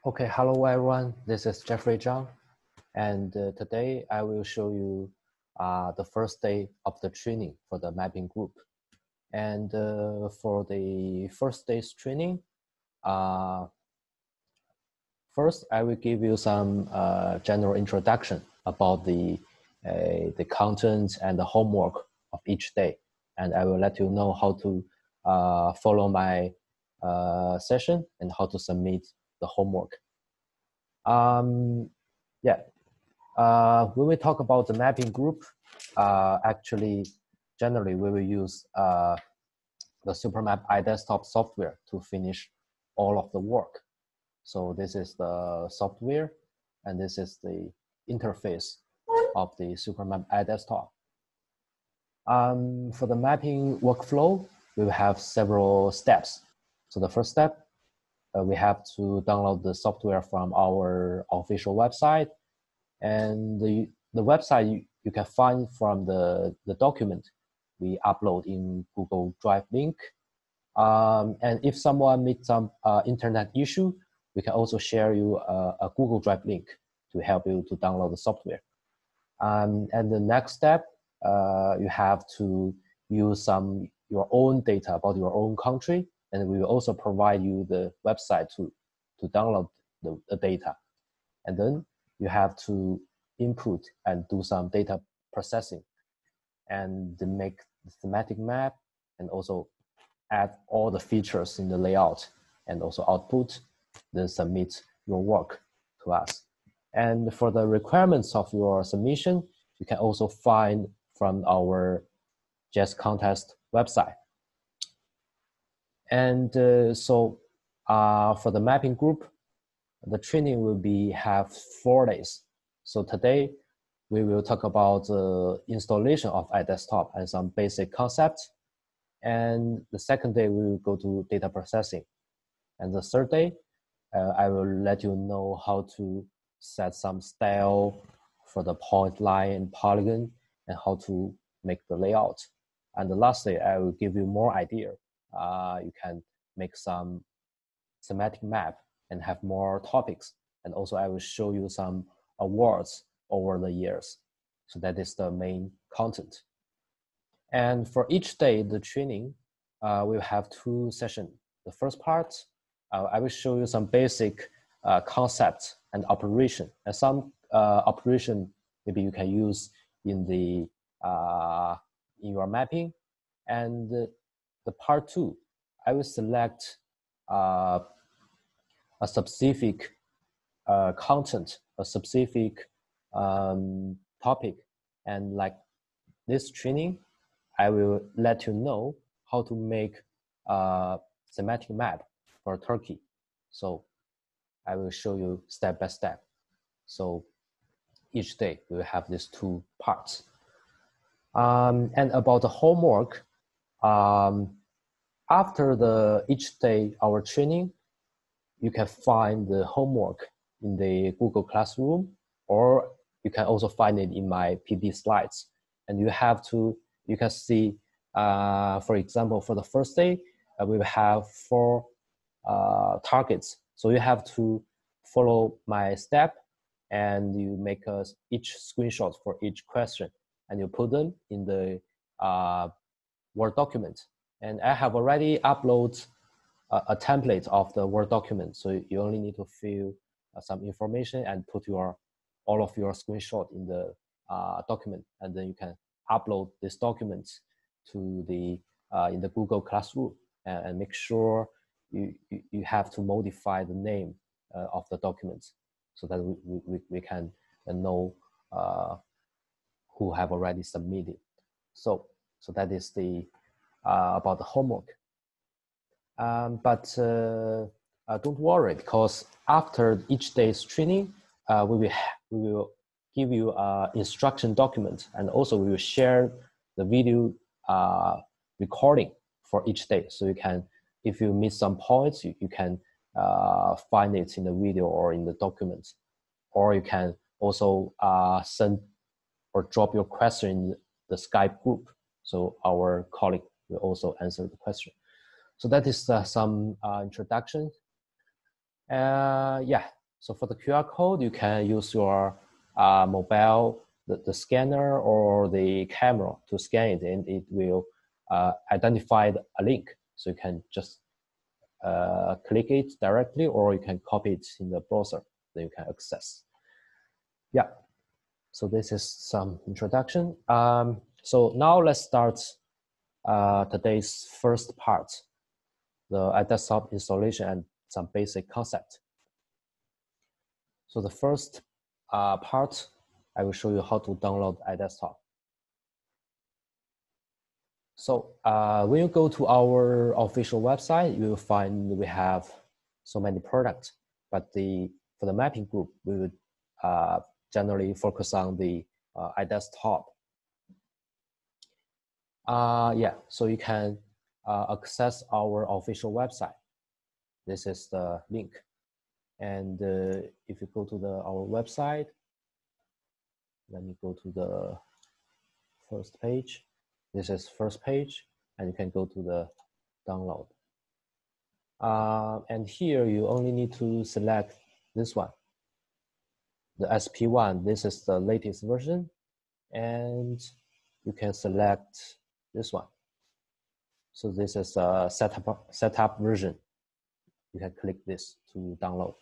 Okay, hello everyone. This is Jeffrey Zhang, and today I will show you the first day of the training for the mapping group. And for the first day's training, first I will give you some general introduction about the content and the homework of each day, and I will let you know how to follow my session and how to submit the homework. When we talk about the mapping group, actually, generally we will use the Supermap iDesktop software to finish all of the work. So this is the software, and this is the interface of the Supermap iDesktop. For the mapping workflow, we will have several steps. So the first step, we have to download the software from our official website, and the website you can find from the document we upload in Google Drive link. And if someone meets some internet issue, we can also share you a Google Drive link to help you to download the software. And the next step, you have to use your own data about your own country, and we will also provide you the website to download the data. And then you have to input and do some data processing and make the thematic map, and also add all the features in the layout, and also output, then submit your work to us. And for the requirements of your submission, you can also find from our JS Contest website. And for the mapping group, the training will have 4 days. So today, we will talk about the installation of iDesktop and some basic concepts. And the second day, we will go to data processing. And the third day, I will let you know how to set some style for the point, line, and polygon, and how to make the layout. And the last day, I will give you more idea. You can make some thematic map and have more topics. And also I will show you some awards over the years. So that is the main content. And for each day, the training, we'll have 2 sessions. The first part, I will show you some basic concepts and operation. And some operation maybe you can use in your mapping. And the part 2, I will select a specific content, a specific topic. And like this training, I will let you know how to make a thematic map for Turkey. So I will show you step by step. So each day we will have these 2 parts. And about the homework, after each day our training, you can find the homework in the Google Classroom, or you can also find it in my PD slides. And you can see, for example, for the first day, we will have 4 targets. So you have to follow my step, and you make each screenshot for each question, and you put them in the Word document. And I have already uploaded a template of the Word document. So you only need to fill some information and put all of your screenshot in the document, and then you can upload this document to in the Google Classroom, and make sure you have to modify the name of the document, so that we can know who have already submitted. So that is about the homework. But don't worry, because after each day's training, we will give you an instruction document, and also we will share the video recording for each day. So you can, if you miss some points, you can find it in the video or in the document, or you can also send or drop your question in the Skype group. So our colleague will also answer the question. So that is some introduction. Yeah, So for the QR code, you can use your mobile, the scanner or the camera to scan it, and it will identify a link. So you can just click it directly, or you can copy it in the browser, then you can access. Yeah, so this is some introduction. So now let's start today's first part, the iDesktop installation and some basic concept. So the first part, I will show you how to download iDesktop. So when you go to our official website, you will find we have so many products, but for the mapping group, we would generally focus on the iDesktop. Yeah, so you can access our official website. This is the link. And if you go to our website, let me go to the first page. This is first page, and you can go to the download. And here you only need to select this one, the SP1. This is the latest version, and you can select this one. So this is a setup version. You can click this to download.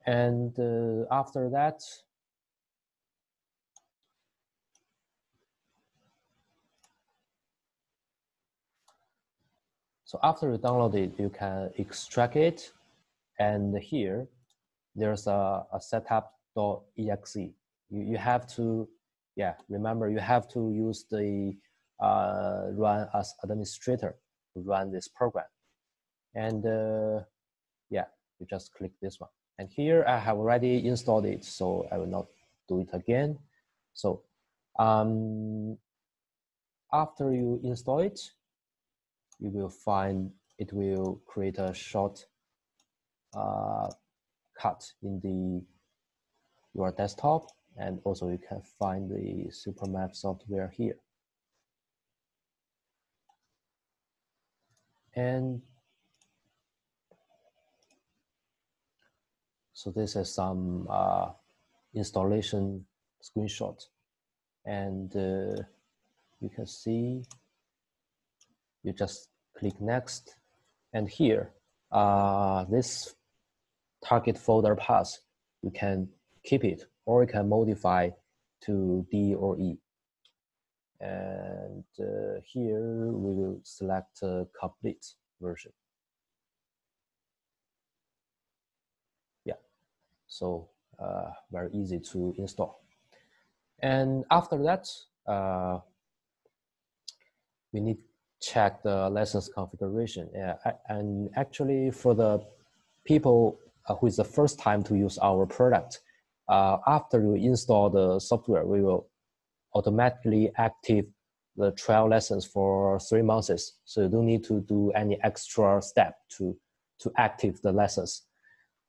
And after that, so after you download it, you can extract it. And here, there's a setup.exe. You have to, yeah, remember you have to use the run as administrator to run this program. And yeah, you just click this one. And here I have already installed it, so I will not do it again. So after you install it, you will find it will create a short cut in your desktop, and also you can find the SuperMap software here. And so this is some installation screenshot, and you can see, you just click next, and here this target folder path, you can keep it or you can modify to D or E. And here we will select complete version. Yeah, so very easy to install. And after that, we need to check the license configuration. Yeah, and actually for the people who is the first time to use our product, after you install the software, we will automatically active the trial lessons for 3 months. So you don't need to do any extra step to active the lessons.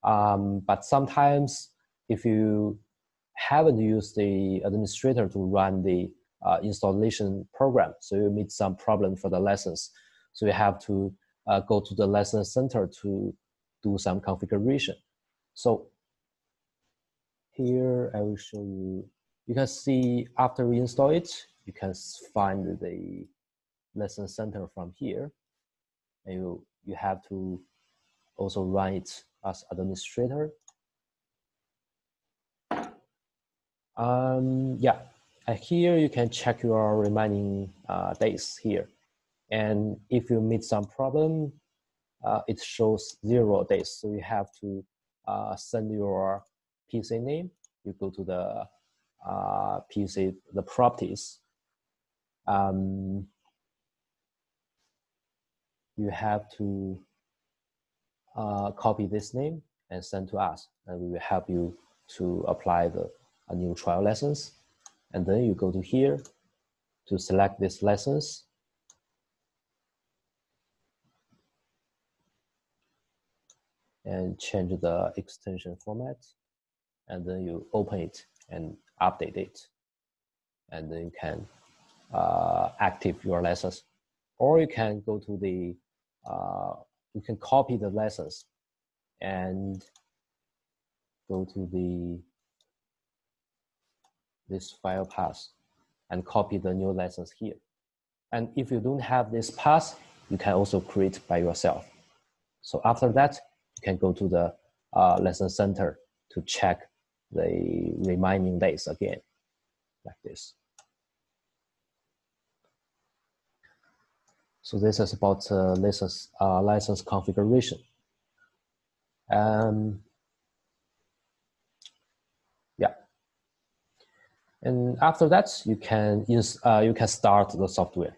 But sometimes if you haven't used the administrator to run the installation program, so you meet some problem for the lessons. So you have to go to the lesson center to do some configuration. So here I will show you. You can see after we install it, you can find the lesson center from here. And you have to also run it as administrator. Yeah, and here you can check your remaining days here. And if you meet some problem, it shows 0 days. So you have to send your PC name. You go to the PC, the properties. You have to copy this name and send to us, and we will help you to apply a new trial lessons. And then you go to here to select these lessons. And change the extension format, and then you open it and update it, and then you can active your lessons. or you can go to the, you can copy the lessons and go to this file path and copy the new lessons here. And if you don't have this path, you can also create by yourself. So after that, you can go to the lesson center to check the remaining days again, like this. So this is about license configuration. Yeah. And after that, you can start the software.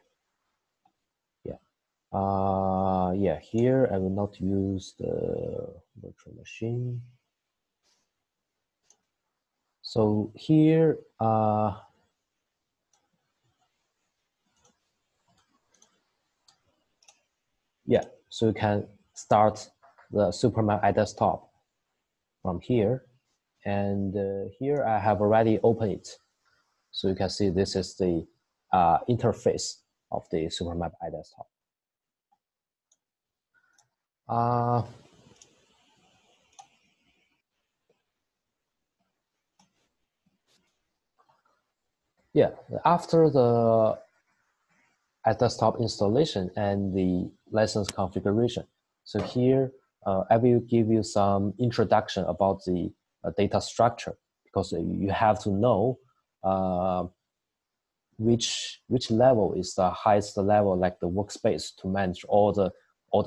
Yeah, here I will not use the virtual machine. So here, yeah, so you can start the Superman iDesktop from here. And here I have already opened it. So you can see this is the interface of the Supermap iDesktop. Yeah, after the iDesktop installation and the license configuration. So here, I will give you some introduction about the data structure, because you have to know which level is the highest level, like the workspace, to manage all the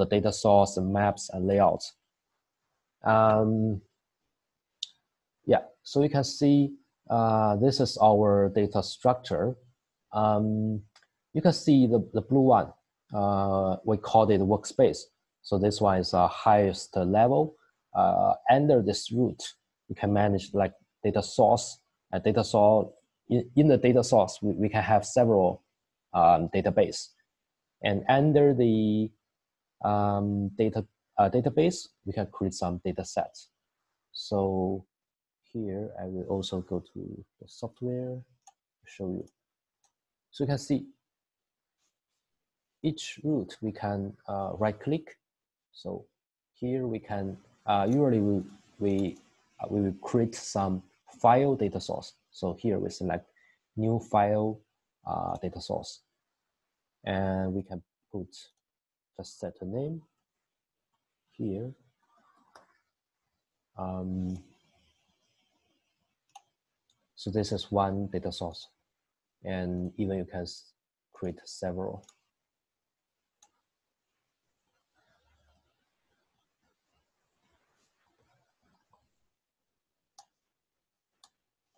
data source and maps and layouts. Yeah, so you can see this is our data structure. You can see the blue one, we call it workspace. So this one is the highest level. Under this root, you can manage like data source. Data source in the data source, we can have several database. And under the database, we can create some data sets. So here, I will also go to the software to show you. So you can see each root we can right click. So here we can, usually we will create some file data source. So here we select new file data source. And we can just set a name here. So this is one data source. And even you can create several.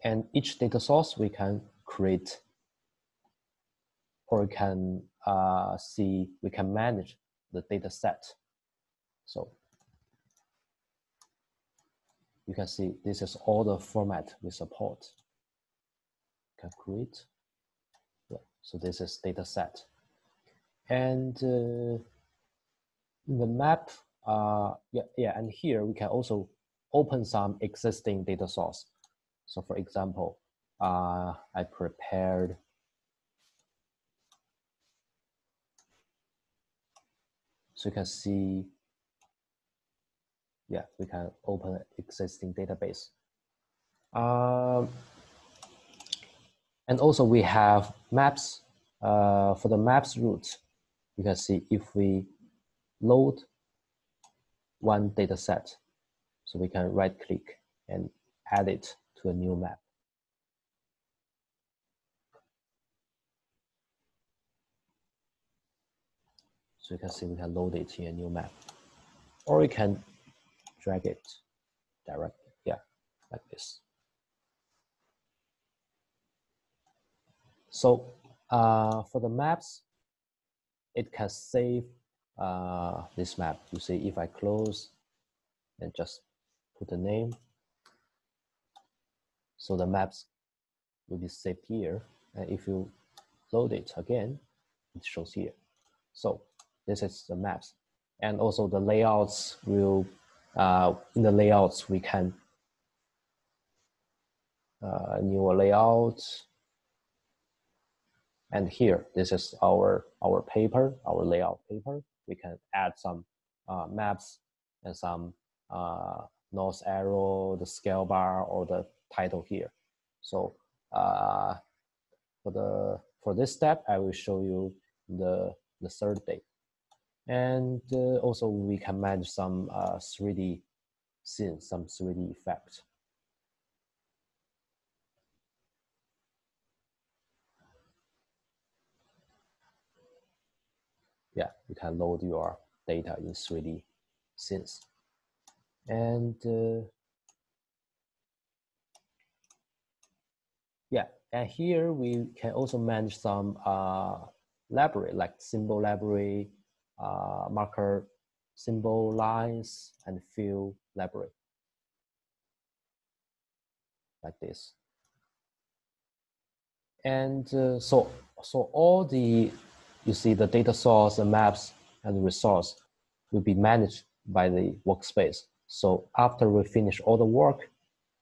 And each data source we can create, or we can see, we can manage the data set. So you can see this is all the format we support. You can create. Yeah, so this is data set. And in the map, and here we can also open some existing data source. So for example, I prepared, so you can see, yeah, we can open existing database. And also we have maps. For the maps route, you can see if we load one data set, so we can right click and add it to a new map. So you can see we can load it in a new map, or we can drag it directly, yeah, like this. So for the maps, it can save this map. You see, if I close and just put the name, so the maps will be saved here. And if you load it again, it shows here. So this is the maps. And also the layouts will, in the layouts, we can new layout. And here, this is our paper, our layout paper. We can add some maps and some north arrow, the scale bar, or the title here. So for this step, I will show you the third day. And also we can manage some 3D scenes, some 3D effects. Yeah, you can load your data in 3D scenes. And yeah, and here we can also manage some library, like symbol library, marker symbol lines, and fill library, like this. And so all the, you see the data source, the maps, and the resource will be managed by the workspace. So after we finish all the work,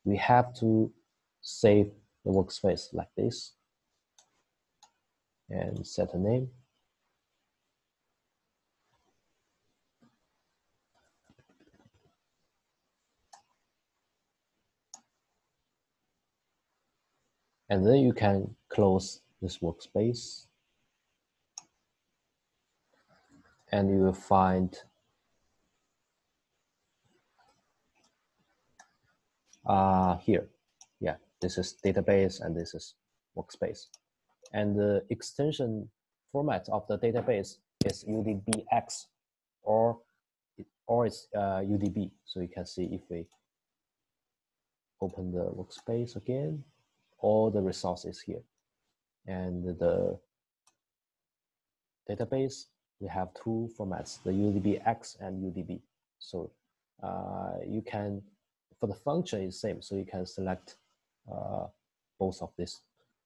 we have to save the workspace like this and set a name. And then you can close this workspace and you will find here, yeah, this is database and this is workspace. And the extension format of the database is UDBX or it's UDB. So you can see if we open the workspace again, all the resources here. And the database, we have two formats, the UDBX and UDB. So you can, for the function is same, so you can select both of these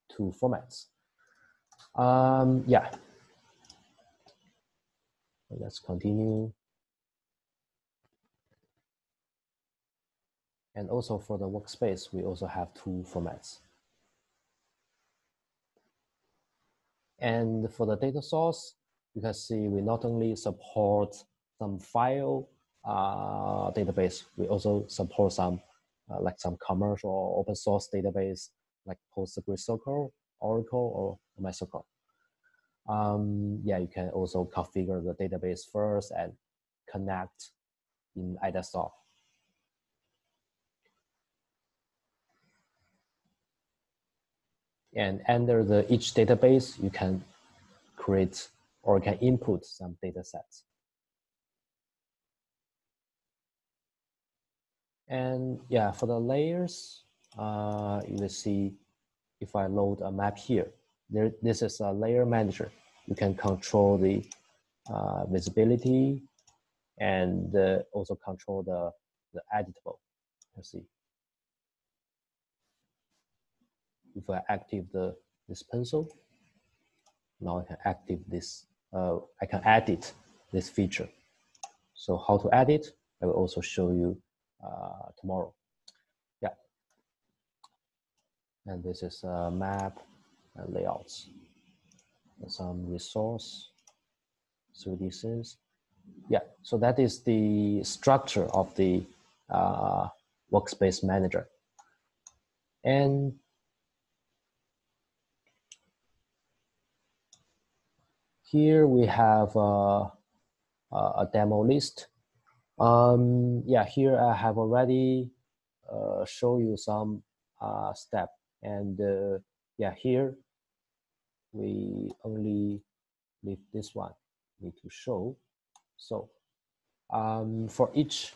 two formats. Yeah, let's continue. And also for the workspace, we also have two formats. And for the data source, you can see we not only support some file database, we also support some like some commercial or open source database like PostgreSQL, Oracle, or MySQL. Yeah, you can also configure the database first and connect in iDesktop. And under each database, you can create or can input some data sets. And yeah, for the layers, you will see if I load a map here, this is a layer manager. You can control the visibility and also control the editable. Let's see. If I active this pencil, now I can active this, I can edit this feature. So how to edit, I will also show you tomorrow. Yeah. And this is a map and layouts. And some resource, 3D scenes. Yeah, so that is the structure of the workspace manager. And here we have a demo list. Yeah, here I have already show you some step. And yeah, here we only leave this one, need to show. So for each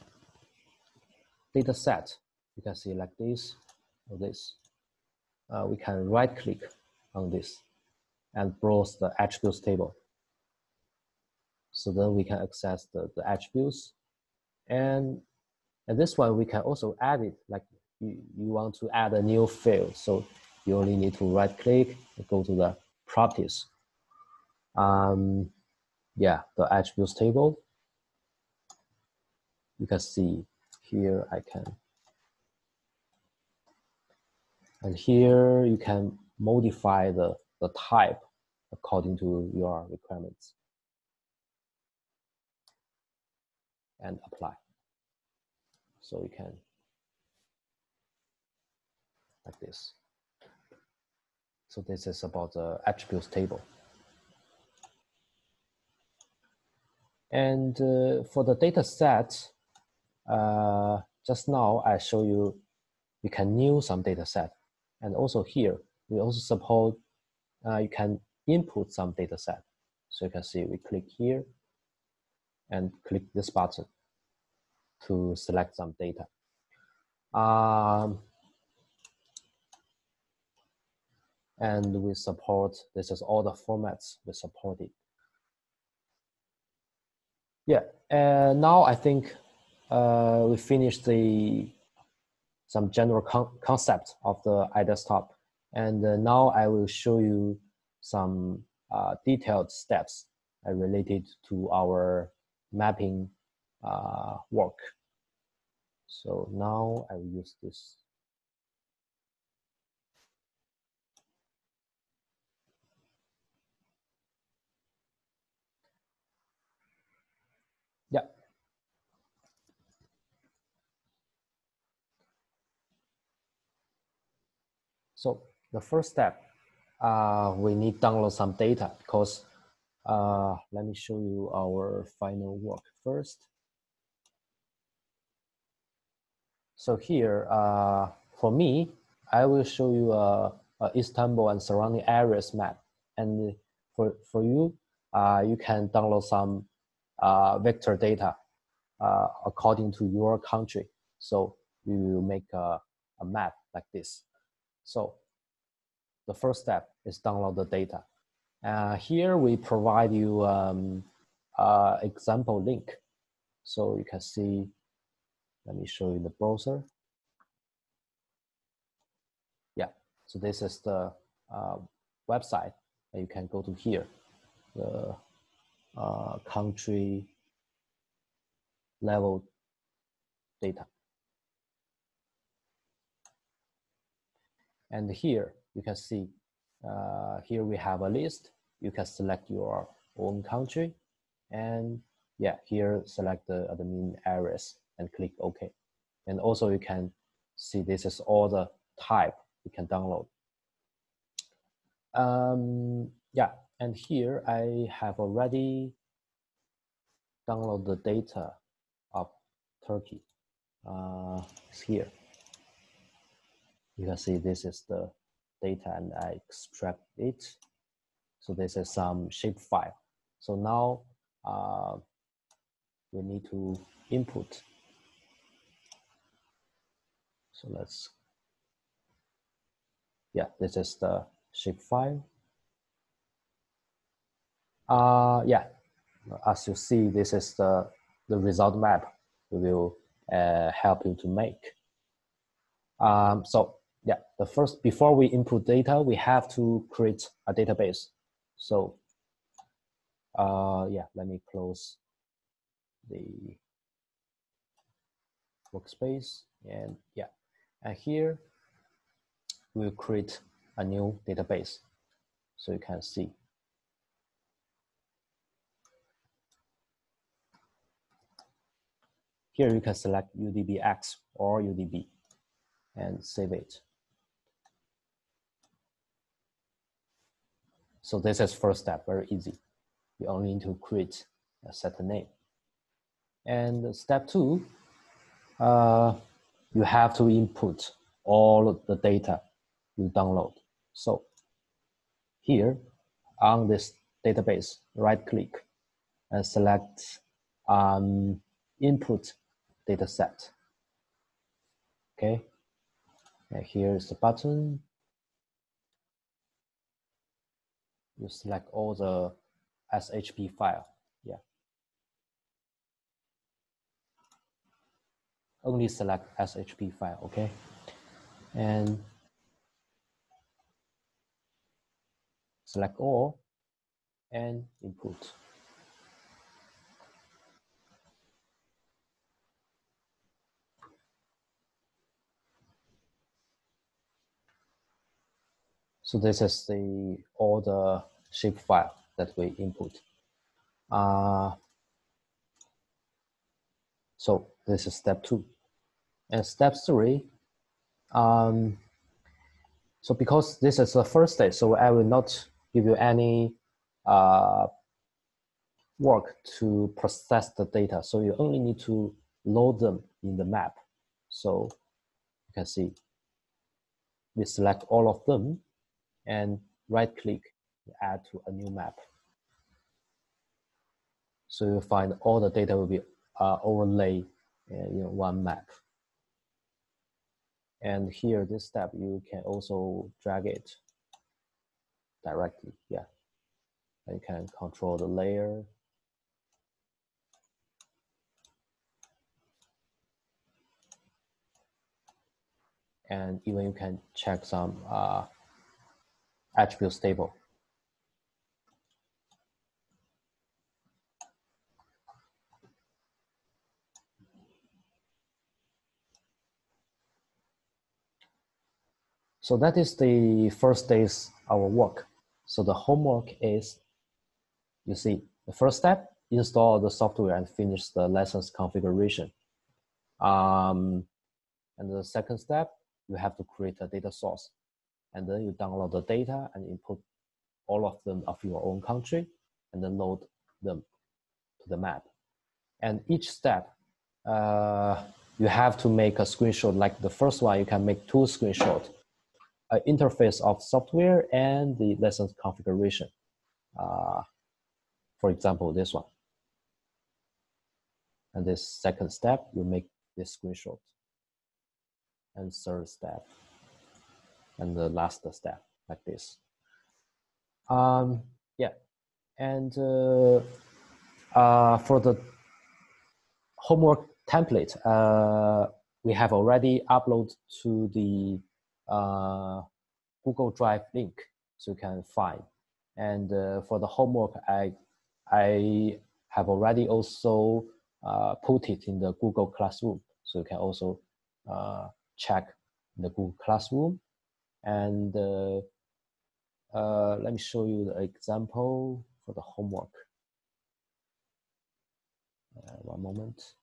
data set, you can see like this or this. We can right click on this and browse the attributes table. So then we can access the attributes. And this one, we can also add it, like you want to add a new field. So you only need to right click and go to the properties. Yeah, the attributes table. You can see here I can, and here you can modify the type according to your requirements. And apply. So you can, like this. So this is about the attributes table. And for the data set, just now I show you, you can new some data set. And also here, we also support, you can input some data set. So you can see we click here and click this button to select some data. And we support, this is all the formats we supported. Yeah, now I think we finished some general concept of the iDesktop. And now I will show you some detailed steps related to our mapping work. So now I will use this. Yeah. So the first step, we need download some data because let me show you our final work first. So here, for me, I will show you a Istanbul and surrounding areas map. And for you, you can download some vector data according to your country. So you will make a map like this. So the first step is download the data. Here we provide you example link. So you can see, let me show you the browser. Yeah, so this is the website, and you can go to here, the country level data. And here you can see, here we have a list. You can select your own country, and yeah, here select the admin areas and click OK. And also you can see this is all the type you can download. Yeah, and here I have already downloaded the data of Turkey. It's here. You can see this is the data, and I extract it. So this is some shapefile. So now we need to input. So let's, yeah, this is the shapefile. Yeah, as you see, this is the result map we will help you to make. So yeah, the first, before we input data, we have to create a database. So yeah, let me close the workspace, and yeah, and here we'll create a new database. So you can see. Here you can select UDBX or UDB and save it. So this is first step, very easy. You only need to create a set name. And step 2, you have to input all of the data you download. So here on this database, right click and select input data set. Okay, and here's the button. You select all the SHP file. Yeah, only select SHP file. Okay, and select all and input. So this is all the shapefile that we input. So this is step 2. And step 3, so because this is the first day, so I will not give you any work to process the data. So you only need to load them in the map. So you can see we select all of them and right click, add to a new map. So you'll find all the data will be overlaid in one map. And here, this step, you can also drag it directly. Yeah, and you can control the layer. And even you can check some attributes table. So that is the first day's our work. So the homework is, you see, the first step, install the software and finish the lessons configuration. And the second step, you have to create a data source. And then you download the data and input all of them of your own country, and then load them to the map. And each step, you have to make a screenshot. Like the first one, you can make 2 screenshots, an interface of software and the lessons configuration. For example, this one. And this second step, you make this screenshot. And third step, and the last step, like this. Yeah, and for the homework template, we have already uploaded to the Google Drive link, so you can find. And for the homework, I have already also put it in the Google Classroom, so you can also check the Google Classroom. And let me show you the example for the homework. One moment.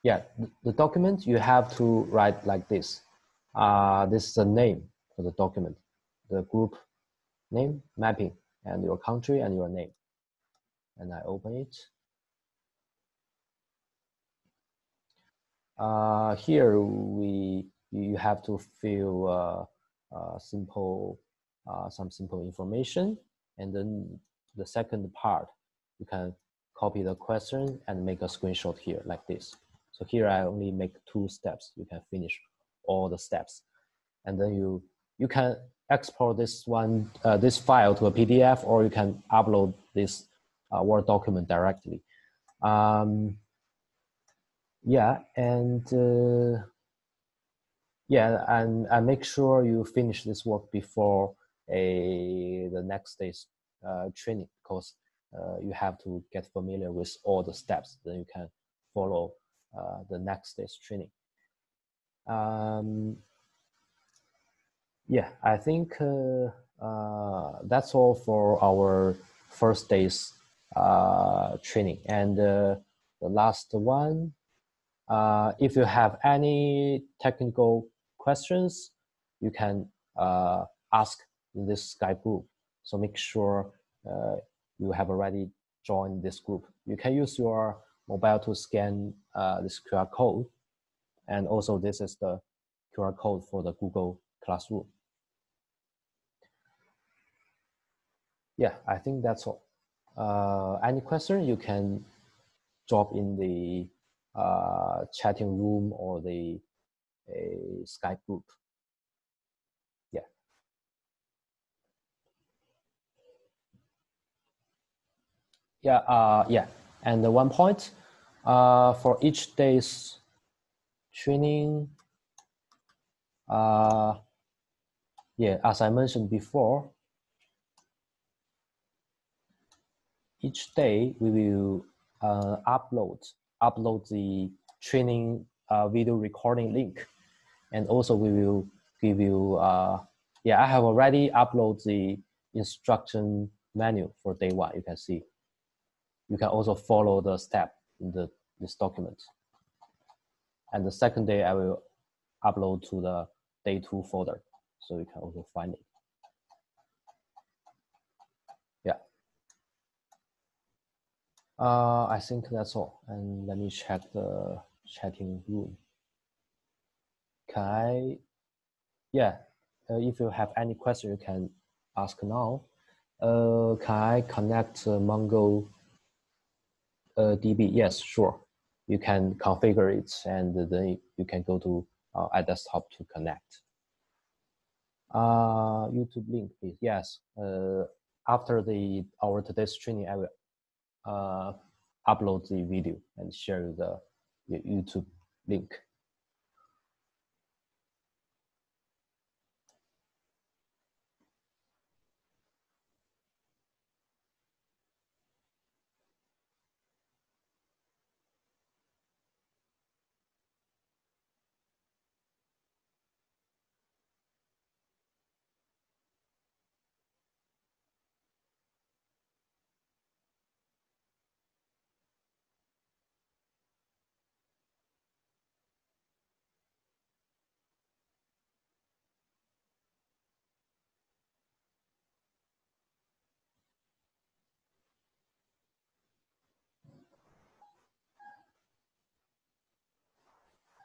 Yeah, the document you have to write like this. This is the name for the document, the group name, mapping, and your country and your name. And I open it. Here you have to fill some simple information, and then the second part you can copy the question and make a screenshot here like this. So here I only make 2 steps. You can finish all the steps, and then you can export this one this file to a PDF, or you can upload this Word document directly. Yeah, and yeah, and make sure you finish this work before the next day's training, because you have to get familiar with all the steps. Then you can follow the next day's training. Yeah, I think that's all for our first day's training. And the last one, if you have any technical questions, you can ask in this Skype group. So make sure you have already joined this group. You can use your mobile to scan this QR code. And also this is the QR code for the Google Classroom. Yeah, I think that's all. Any question, you can drop in the chatting room or the Skype group. Yeah. Yeah, yeah. And one point, for each day's training, yeah, as I mentioned before, each day we will upload the training video recording link, and also we will give you yeah, I have already uploaded the instruction manual for day one. You can see. You can also follow the step in this document. And the second day I will upload to the day 2 folder, so you can also find it. Yeah. I think that's all. And let me check the chatting room. Can I? Yeah. If you have any question, you can ask now. Can I connect Mongo DB? Yes, sure. You can configure it, and then you can go to iDesktop to connect. YouTube link, please. Yes. After our today's training, I will upload the video and share the YouTube link.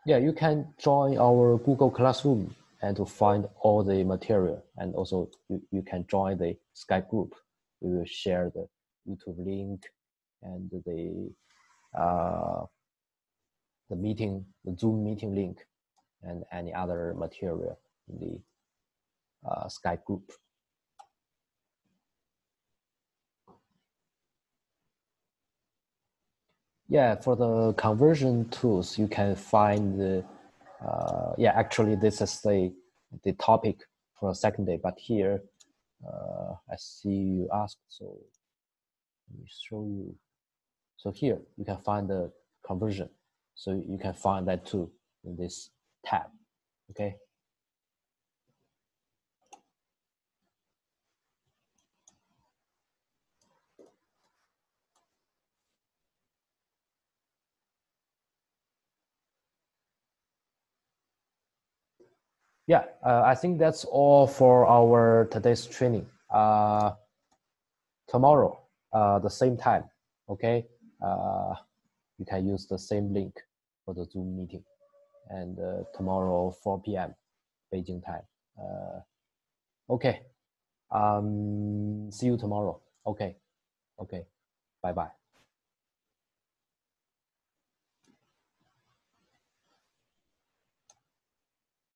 Yeah, you can join our Google Classroom and to find all the material, and also you can join the Skype group. We will share the YouTube link and the Zoom meeting link, and any other material in the Skype group. Yeah, for the conversion tools, you can find the, yeah, actually this is the topic for the second day, but here, I see you asked, so let me show you. So here you can find the conversion. So you can find that too in this tab, okay? Yeah, I think that's all for our today's training. Tomorrow, the same time, okay? You can use the same link for the Zoom meeting. And tomorrow, 4 p.m. Beijing time. Okay. See you tomorrow. Okay. Okay. Bye-bye.